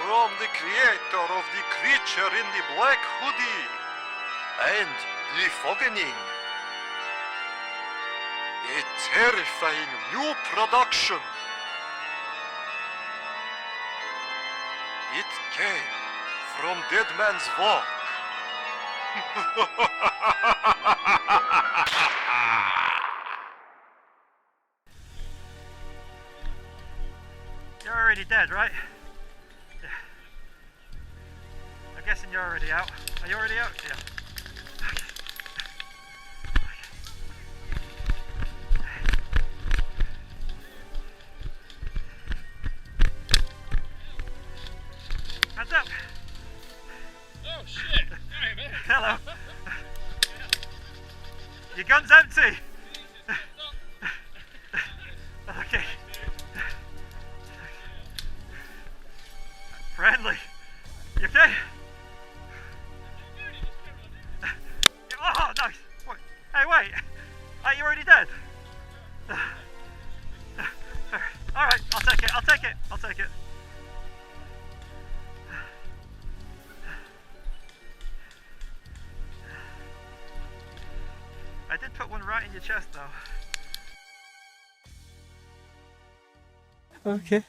from the creator of the creature in the black hoodie and the Fogening. A terrifying new production. It came from Dead Man's Walk. You're already dead, right? Yeah. I'm guessing you're already out. Are you already out? Yeah. Hands up! Oh shit! Hey man! Hello! Your gun's empty! Okay. Friendly! You okay? Oh, nice! Wait. Hey, wait! Are you already dead? Alright, I'll take it, I'll take it, I'll take it. I did put one right in your chest though. Okay.